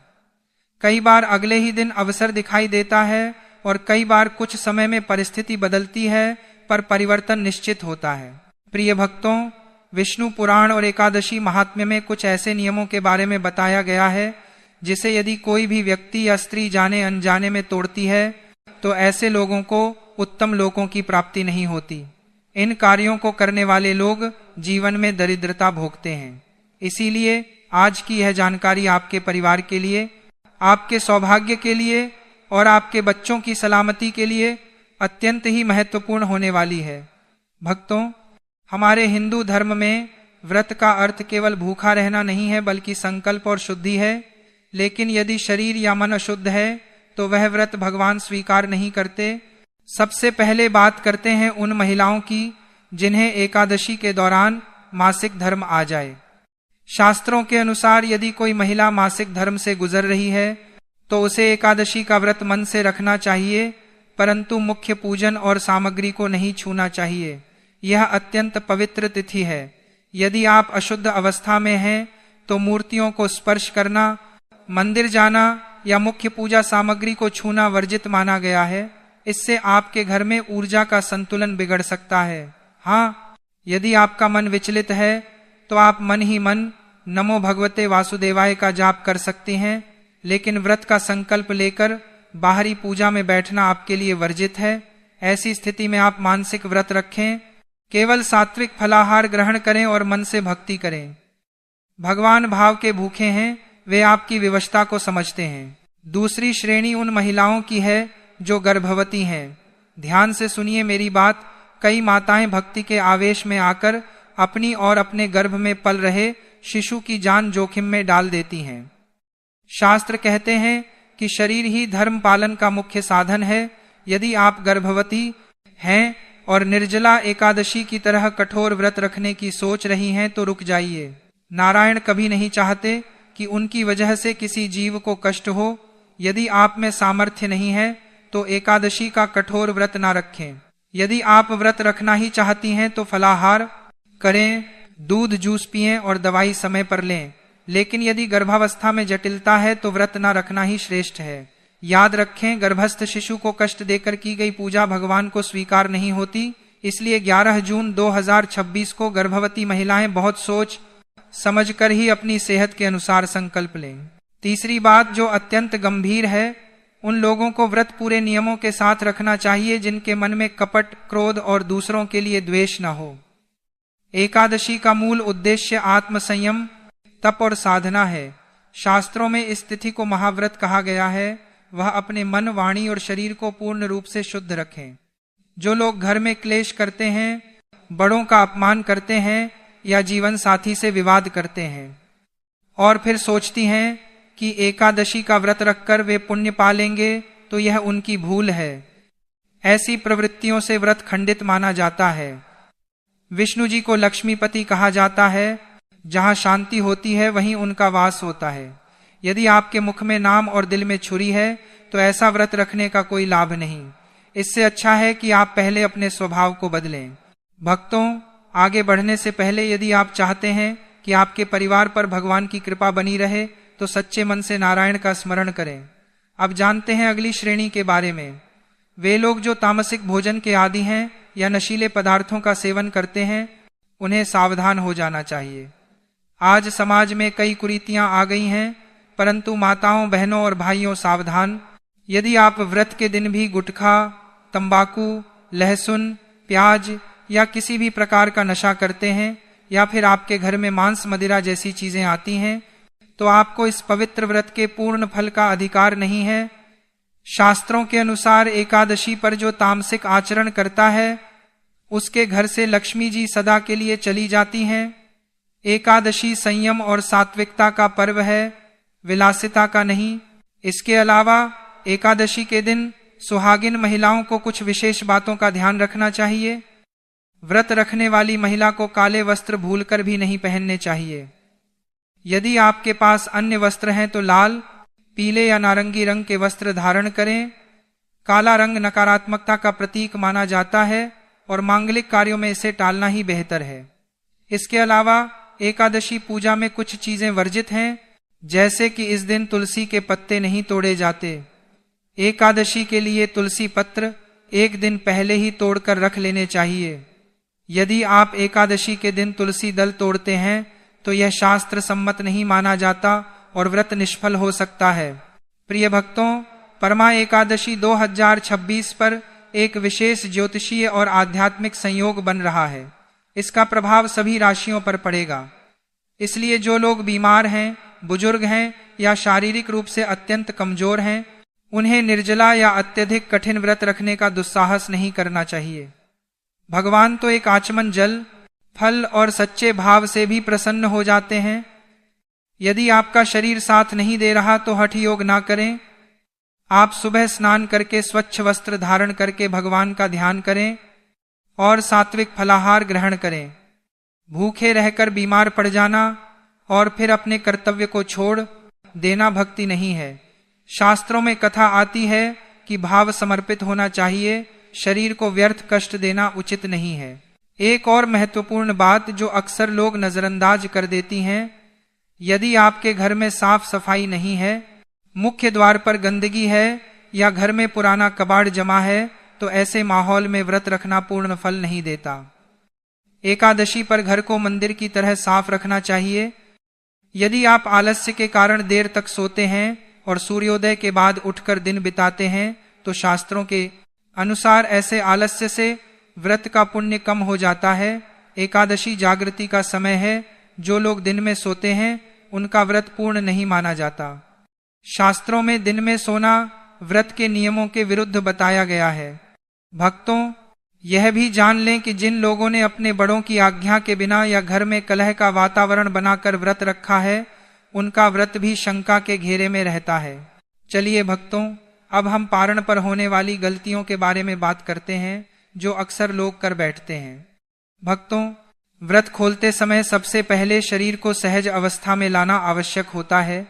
कई बार अगले ही दिन अवसर दिखाई देता है और कई बार कुछ समय में परिस्थिति बदलती है, पर परिवर्तन निश्चित होता है। प्रिय भक्तों, विष्णु पुराण और एकादशी महात्म्य में कुछ ऐसे नियमों के बारे में बताया गया है जिसे यदि कोई भी व्यक्ति या स्त्री जाने अनजाने में तोड़ती है तो ऐसे लोगों को उत्तम लोकों की प्राप्ति नहीं होती। इन कार्यों को करने वाले लोग जीवन में दरिद्रता भोगते हैं। इसीलिए आज की यह जानकारी आपके परिवार के लिए, आपके सौभाग्य के लिए और आपके बच्चों की सलामती के लिए अत्यंत ही महत्वपूर्ण होने वाली है। भक्तों, हमारे हिंदू धर्म में व्रत का अर्थ केवल भूखा रहना नहीं है बल्कि संकल्प और शुद्धि है। लेकिन यदि शरीर या मन अशुद्ध है तो वह व्रत भगवान स्वीकार नहीं करते। सबसे पहले बात करते हैं उन महिलाओं की जिन्हें एकादशी के दौरान मासिक धर्म आ जाए। शास्त्रों के अनुसार यदि कोई महिला मासिक धर्म से गुजर रही है तो उसे एकादशी का व्रत मन से रखना चाहिए, परंतु मुख्य पूजन और सामग्री को नहीं छूना चाहिए। यह अत्यंत पवित्र तिथि है। यदि आप अशुद्ध अवस्था में हैं तो मूर्तियों को स्पर्श करना, मंदिर जाना या मुख्य पूजा सामग्री को छूना वर्जित माना गया है। इससे आपके घर में ऊर्जा का संतुलन बिगड़ सकता है। हाँ, यदि आपका मन विचलित है तो आप मन ही मन नमो भगवते वासुदेवाय का जाप कर सकते हैं, लेकिन व्रत का संकल्प लेकर बाहरी पूजा में बैठना आपके लिए वर्जित है। ऐसी स्थिति में आप मानसिक व्रत रखें, केवल सात्विक फलाहार ग्रहण करें और मन से भक्ति करें। भगवान भाव के भूखे हैं, वे आपकी विवशता को समझते हैं। दूसरी श्रेणी उन महिलाओं की है जो गर्भवती हैं। ध्यान से सुनिए मेरी बात। कई माताएं भक्ति के आवेश में आकर अपनी और अपने गर्भ में पल रहे शिशु की जान जोखिम में डाल देती हैं। शास्त्र कहते हैं कि शरीर ही धर्म पालन का मुख्य साधन है। यदि आप गर्भवती हैं और निर्जला एकादशी की तरह कठोर व्रत रखने की सोच रही हैं तो रुक जाइए। नारायण कभी नहीं चाहते कि उनकी वजह से किसी जीव को कष्ट हो। यदि आप में सामर्थ्य नहीं है तो एकादशी का कठोर व्रत ना रखें। यदि आप व्रत रखना ही चाहती हैं तो फलाहार करें, दूध जूस पिएं और दवाई समय पर लें। लेकिन यदि गर्भावस्था में जटिलता है तो व्रत ना रखना ही श्रेष्ठ है। याद रखें, गर्भस्थ शिशु को कष्ट देकर की गई पूजा भगवान को स्वीकार नहीं होती। इसलिए 11 जून 2026 को गर्भवती महिलाएं बहुत सोच समझकर ही अपनी सेहत के अनुसार संकल्प लें। तीसरी बात जो अत्यंत गंभीर है, उन लोगों को व्रत पूरे नियमों के साथ रखना चाहिए जिनके मन में कपट, क्रोध और दूसरों के लिए द्वेष न हो। एकादशी का मूल उद्देश्य आत्मसंयम, तप और साधना है। शास्त्रों में इस तिथि को महाव्रत कहा गया है। वह अपने मन, वाणी और शरीर को पूर्ण रूप से शुद्ध रखें। जो लोग घर में क्लेश करते हैं, बड़ों का अपमान करते हैं या जीवन साथी से विवाद करते हैं, और फिर सोचती हैं कि एकादशी का व्रत रखकर वे पुण्य पालेंगे, तो यह उनकी भूल है। ऐसी प्रवृत्तियों से व्रत खंडित माना जाता है। विष्णु जी को लक्ष्मीपति कहा जाता है। जहां शांति होती है वहीं उनका वास होता है। यदि आपके मुख में नाम और दिल में छुरी है तो ऐसा व्रत रखने का कोई लाभ नहीं। इससे अच्छा है कि आप पहले अपने स्वभाव को बदलें। भक्तों, आगे बढ़ने से पहले यदि आप चाहते हैं कि आपके परिवार पर भगवान की कृपा बनी रहे तो सच्चे मन से नारायण का स्मरण करें। अब जानते हैं अगली श्रेणी के बारे में। वे लोग जो तामसिक भोजन के आदी हैं या नशीले पदार्थों का सेवन करते हैं, उन्हें सावधान हो जाना चाहिए। आज समाज में कई कुरीतियां आ गई हैं, परंतु माताओं, बहनों और भाइयों सावधान। यदि आप व्रत के दिन भी गुटखा, तंबाकू, लहसुन, प्याज या किसी भी प्रकार का नशा करते हैं या फिर आपके घर में मांस मदिरा जैसी चीजें आती हैं, तो आपको इस पवित्र व्रत के पूर्ण फल का अधिकार नहीं है। शास्त्रों के अनुसार एकादशी पर जो तामसिक आचरण करता है उसके घर से लक्ष्मी जी सदा के लिए चली जाती हैं। एकादशी संयम और सात्विकता का पर्व है, विलासिता का नहीं। इसके अलावा एकादशी के दिन सुहागिन महिलाओं को कुछ विशेष बातों का ध्यान रखना चाहिए। व्रत रखने वाली महिला को काले वस्त्र भूलकर भी नहीं पहनने चाहिए। यदि आपके पास अन्य वस्त्र हैं तो लाल, पीले या नारंगी रंग के वस्त्र धारण करें। काला रंग नकारात्मकता का प्रतीक माना जाता है और मांगलिक कार्यों में इसे टालना ही बेहतर है। इसके अलावा एकादशी पूजा में कुछ चीजें वर्जित हैं, जैसे कि इस दिन तुलसी के पत्ते नहीं तोड़े जाते। एकादशी के लिए तुलसी पत्र एक दिन पहले ही तोड़कर रख लेने चाहिए। यदि आप एकादशी के दिन तुलसी दल तोड़ते हैं तो यह शास्त्र सम्मत नहीं माना जाता और व्रत निष्फल हो सकता है। प्रिय भक्तों, परमा एकादशी 2026 पर एक विशेष ज्योतिषीय और आध्यात्मिक संयोग बन रहा है। इसका प्रभाव सभी राशियों पर पड़ेगा। इसलिए जो लोग बीमार हैं, बुजुर्ग हैं या शारीरिक रूप से अत्यंत कमजोर हैं, उन्हें निर्जला या अत्यधिक कठिन व्रत रखने का दुस्साहस नहीं करना चाहिए। भगवान तो एक आचमन जल, फल और सच्चे भाव से भी प्रसन्न हो जाते हैं। यदि आपका शरीर साथ नहीं दे रहा तो हठ योग ना करें। आप सुबह स्नान करके स्वच्छ वस्त्र धारण करके भगवान का ध्यान करें और सात्विक फलाहार ग्रहण करें। भूखे रहकर बीमार पड़ जाना और फिर अपने कर्तव्य को छोड़ देना भक्ति नहीं है। शास्त्रों में कथा आती है कि भाव समर्पित होना चाहिए, शरीर को व्यर्थ कष्ट देना उचित नहीं है। एक और महत्वपूर्ण बात जो अक्सर लोग नजरअंदाज कर देती हैं, यदि आपके घर में साफ सफाई नहीं है, मुख्य द्वार पर गंदगी है या घर में पुराना कबाड़ जमा है, तो ऐसे माहौल में व्रत रखना पूर्ण फल नहीं देता। एकादशी पर घर को मंदिर की तरह साफ रखना चाहिए। यदि आप आलस्य के कारण देर तक सोते हैं और सूर्योदय के बाद उठकर दिन बिताते हैं, तो शास्त्रों के अनुसार ऐसे आलस्य से व्रत का पुण्य कम हो जाता है। एकादशी जागृति का समय है। जो लोग दिन में सोते हैं उनका व्रत पूर्ण नहीं माना जाता। शास्त्रों में दिन में सोना व्रत के नियमों के विरुद्ध बताया गया है। भक्तों, यह भी जान लें कि जिन लोगों ने अपने बड़ों की आज्ञा के बिना या घर में कलह का वातावरण बनाकर व्रत रखा है, उनका व्रत भी शंका के घेरे में रहता है। चलिए भक्तों, अब हम पारण पर होने वाली गलतियों के बारे में बात करते हैं जो अक्सर लोग कर बैठते हैं। भक्तों, व्रत खोलते समय सबसे पहले शरीर को सहज अवस्था में लाना आवश्यक होता है।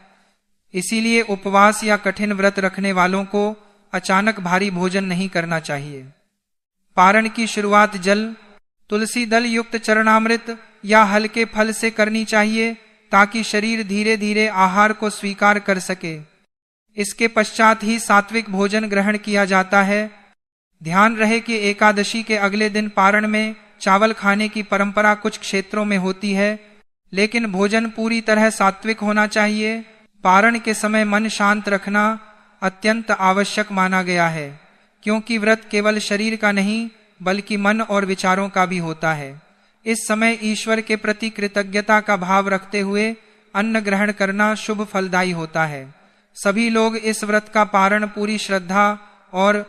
इसीलिए उपवास या कठिन व्रत रखने वालों को अचानक भारी भोजन नहीं करना चाहिए। पारण की शुरुआत जल, तुलसी दल युक्त चरणामृत या हल्के फल से करनी चाहिए ताकि शरीर धीरे धीरे आहार को स्वीकार कर सके। इसके पश्चात ही सात्विक भोजन ग्रहण किया जाता है। ध्यान रहे कि एकादशी के अगले दिन पारण में चावल खाने की परंपरा कुछ क्षेत्रों में होती है, लेकिन भोजन पूरी तरह सात्विक होना चाहिए। पारण के समय मन शांत रखना अत्यंत आवश्यक माना गया है, क्योंकि व्रत केवल शरीर का नहीं बल्कि मन और विचारों का भी होता है। इस समय ईश्वर के प्रति कृतज्ञता का भाव रखते हुए अन्न ग्रहण करना शुभ फलदायी होता है। सभी लोग इस व्रत का पारण पूरी श्रद्धा और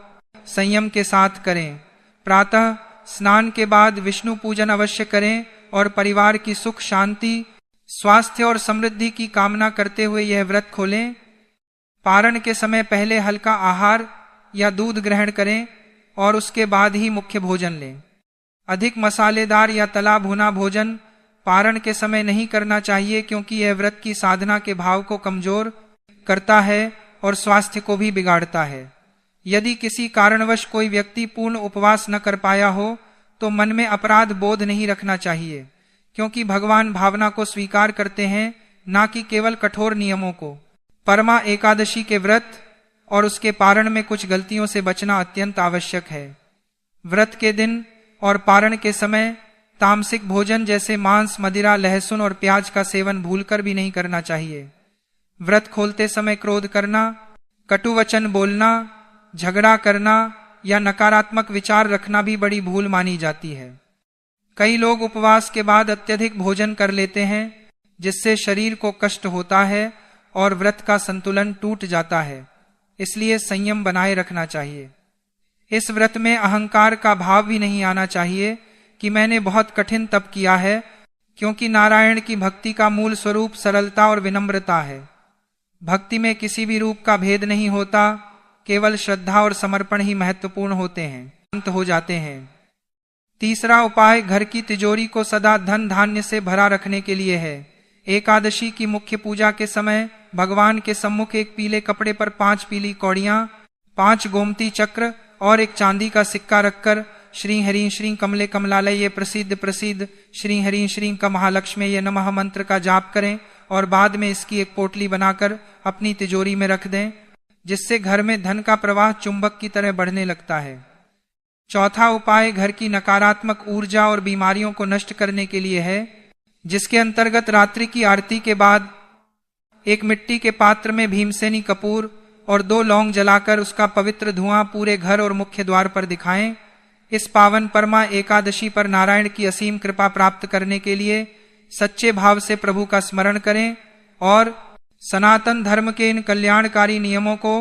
संयम के साथ करें। प्रातः स्नान के बाद विष्णु पूजन अवश्य करें और परिवार की सुख शांति स्वास्थ्य और समृद्धि की कामना करते हुए यह व्रत खोलें। पारण के समय पहले हल्का आहार या दूध ग्रहण करें और उसके बाद ही मुख्य भोजन लें। अधिक मसालेदार या तला भुना भोजन पारण के समय नहीं करना चाहिए, क्योंकि यह व्रत की साधना के भाव को कमजोर करता है और स्वास्थ्य को भी बिगाड़ता है। यदि किसी कारणवश कोई व्यक्ति पूर्ण उपवास न कर पाया हो तो मन में अपराध बोध नहीं रखना चाहिए, क्योंकि भगवान भावना को स्वीकार करते हैं, न कि केवल कठोर नियमों को। परमा एकादशी के व्रत और उसके पारण में कुछ गलतियों से बचना अत्यंत आवश्यक है। व्रत के दिन और पारण के समय तामसिक भोजन जैसे मांस, मदिरा, लहसुन और प्याज का सेवन भूलकर भी नहीं करना चाहिए। व्रत खोलते समय क्रोध करना, कटु वचन बोलना, झगड़ा करना या नकारात्मक विचार रखना भी बड़ी भूल मानी जाती है। कई लोग उपवास के बाद अत्यधिक भोजन कर लेते हैं, जिससे शरीर को कष्ट होता है और व्रत का संतुलन टूट जाता है। इसलिए संयम बनाए रखना चाहिए। इस व्रत में अहंकार का भाव भी नहीं आना चाहिए कि मैंने बहुत कठिन तप किया है, क्योंकि नारायण की भक्ति का मूल स्वरूप सरलता और विनम्रता है। भक्ति में किसी भी रूप का भेद नहीं होता, केवल श्रद्धा और समर्पण ही महत्वपूर्ण होते हैं, अंत हो जाते हैं। तीसरा उपाय घर की तिजोरी को सदा धन धान्य से भरा रखने के लिए है। एकादशी की मुख्य पूजा के समय भगवान के सम्मुख एक पीले कपड़े पर 5 पीली कौड़ियां, 5 गोमती चक्र और एक चांदी का सिक्का रखकर श्री हरि श्री कमले कमलालय ये प्रसिद्ध श्री हरि श्री कमहालक्ष्मी ये नमः मंत्र का जाप करें और बाद में इसकी एक पोटली बनाकर अपनी तिजोरी में रख दें, जिससे घर में धन का प्रवाह चुंबक की तरह बढ़ने लगता है। चौथा उपाय घर की नकारात्मक ऊर्जा और बीमारियों को नष्ट करने के लिए है, जिसके अंतर्गत रात्रि की आरती के बाद एक मिट्टी के पात्र में भीमसेनी कपूर और 2 लौंग जलाकर उसका पवित्र धुआं पूरे घर और मुख्य द्वार पर दिखाएं। इस पावन परमा एकादशी पर नारायण की असीम कृपा प्राप्त करने के लिए सच्चे भाव से प्रभु का स्मरण करें और सनातन धर्म के इन कल्याणकारी नियमों को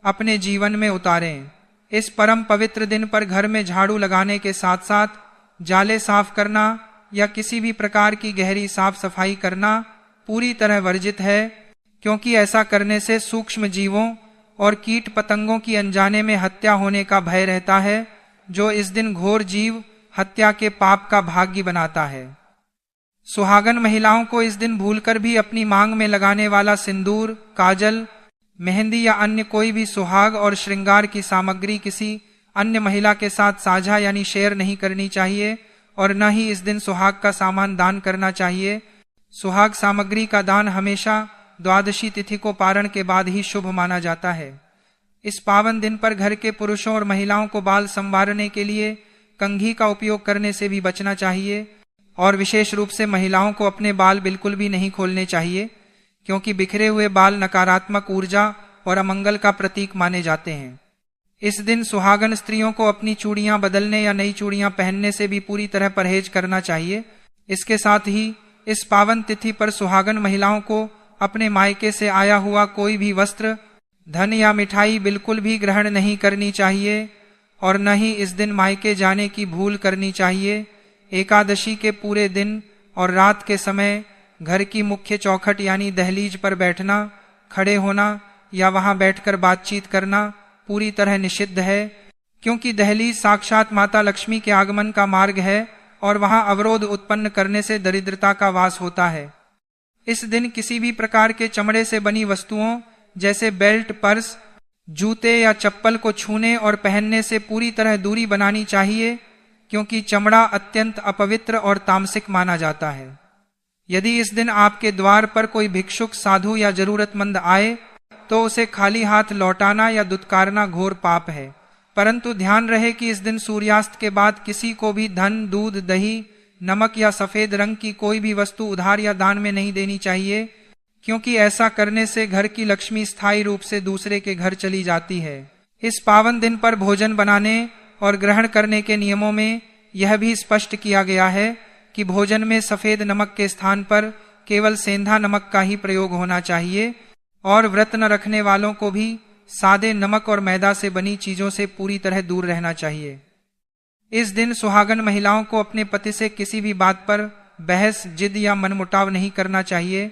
अपने जीवन में उतारें। इस परम पवित्र दिन पर घर में झाड़ू लगाने के साथ साथ जाले साफ करना या किसी भी प्रकार की गहरी साफ सफाई करना पूरी तरह वर्जित है, क्योंकि ऐसा करने से सूक्ष्म जीवों और कीट पतंगों की अनजाने में हत्या होने का भय रहता है, जो इस दिन घोर जीव हत्या के पाप का भागी बनाता है। सुहागन महिलाओं को इस दिन भूलकर भी अपनी मांग में लगाने वाला सिंदूर, काजल, मेहंदी या अन्य कोई भी सुहाग और श्रृंगार की सामग्री किसी अन्य महिला के साथ साझा यानी शेयर नहीं करनी चाहिए और न ही इस दिन सुहाग का सामान दान करना चाहिए। सुहाग सामग्री का दान हमेशा द्वादशी तिथि को पारण के बाद ही शुभ माना जाता है। इस पावन दिन पर घर के पुरुषों और महिलाओं को बाल संवारने के लिए कंघी का उपयोग करने से भी बचना चाहिए और विशेष रूप से महिलाओं को अपने बाल बिल्कुल भी नहीं खोलने चाहिए, क्योंकि बिखरे हुए बाल नकारात्मक ऊर्जा और अमंगल का प्रतीक माने जाते हैं। इस दिन सुहागन स्त्रियों को अपनी चूड़ियां बदलने या नई चूड़ियां पहनने से भी पूरी तरह परहेज करना चाहिए। इसके साथ ही इस पावन तिथि पर सुहागन महिलाओं को अपने मायके से आया हुआ कोई भी वस्त्र, धन या मिठाई बिल्कुल भी ग्रहण नहीं करनी चाहिए और न ही इस दिन मायके जाने की भूल करनी चाहिए। एकादशी के पूरे दिन और रात के समय घर की मुख्य चौखट यानी दहलीज पर बैठना, खड़े होना या वहां बैठकर बातचीत करना पूरी तरह निषिद्ध है, क्योंकि दहलीज साक्षात माता लक्ष्मी के आगमन का मार्ग है और वहां अवरोध उत्पन्न करने से दरिद्रता का वास होता है। इस दिन किसी भी प्रकार के चमड़े से बनी वस्तुओं जैसे बेल्ट, पर्स, जूते या चप्पल को छूने और पहनने से पूरी तरह दूरी बनानी चाहिए, क्योंकि चमड़ा अत्यंत अपवित्र और तामसिक माना जाता है। यदि इस दिन आपके द्वार पर कोई भिक्षुक, साधु या जरूरतमंद आए तो उसे खाली हाथ लौटाना या दुत्कारना घोर पाप है। परंतु ध्यान रहे कि इस दिन सूर्यास्त के बाद किसी को भी धन, दूध, दही, नमक या सफेद रंग की कोई भी वस्तु उधार या दान में नहीं देनी चाहिए, क्योंकि ऐसा करने से घर की लक्ष्मी स्थायी रूप से दूसरे के घर चली जाती है। इस पावन दिन पर भोजन बनाने और ग्रहण करने के नियमों में यह भी स्पष्ट किया गया है कि भोजन में सफेद नमक के स्थान पर केवल सेंधा नमक का ही प्रयोग होना चाहिए और व्रत न रखने वालों को भी सादे नमक और मैदा से बनी चीजों से पूरी तरह दूर रहना चाहिए। इस दिन सुहागन महिलाओं को अपने पति से किसी भी बात पर बहस, जिद या मनमुटाव नहीं करना चाहिए,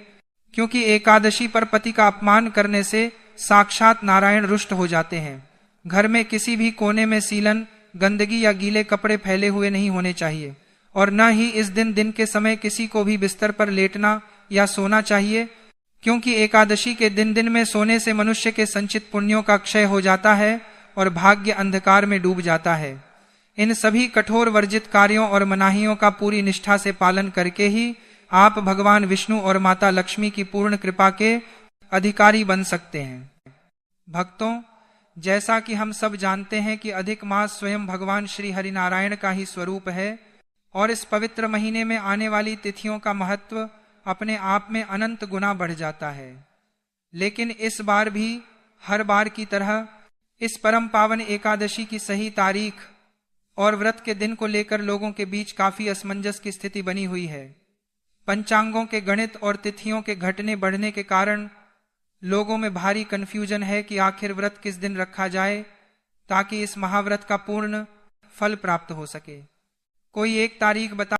क्योंकि एकादशी पर पति का अपमान करने से साक्षात नारायण रुष्ट हो जाते हैं। घर में किसी भी कोने में सीलन, गंदगी या गीले कपड़े फैले हुए नहीं होने चाहिए और न ही इस दिन के समय किसी को भी बिस्तर पर लेटना या सोना चाहिए, क्योंकि एकादशी के दिन में सोने से मनुष्य के संचित पुण्यों का क्षय हो जाता है और भाग्य अंधकार में डूब जाता है। इन सभी कठोर वर्जित कार्यों और मनाहियों का पूरी निष्ठा से पालन करके ही आप भगवान विष्णु और माता लक्ष्मी की पूर्ण कृपा के अधिकारी बन सकते हैं। भक्तों, जैसा कि हम सब जानते हैं कि अधिक मास स्वयं भगवान श्री हरिनारायण का ही स्वरूप है और इस पवित्र महीने में आने वाली तिथियों का महत्व अपने आप में अनंत गुना बढ़ जाता है। लेकिन इस बार भी हर बार की तरह इस परम पावन एकादशी की सही तारीख और व्रत के दिन को लेकर लोगों के बीच काफी असमंजस की स्थिति बनी हुई है। पंचांगों के गणित और तिथियों के घटने बढ़ने के कारण लोगों में भारी कंफ्यूजन है कि आखिर व्रत किस दिन रखा जाए ताकि इस महाव्रत का पूर्ण फल प्राप्त हो सके। कोई एक तारीख बता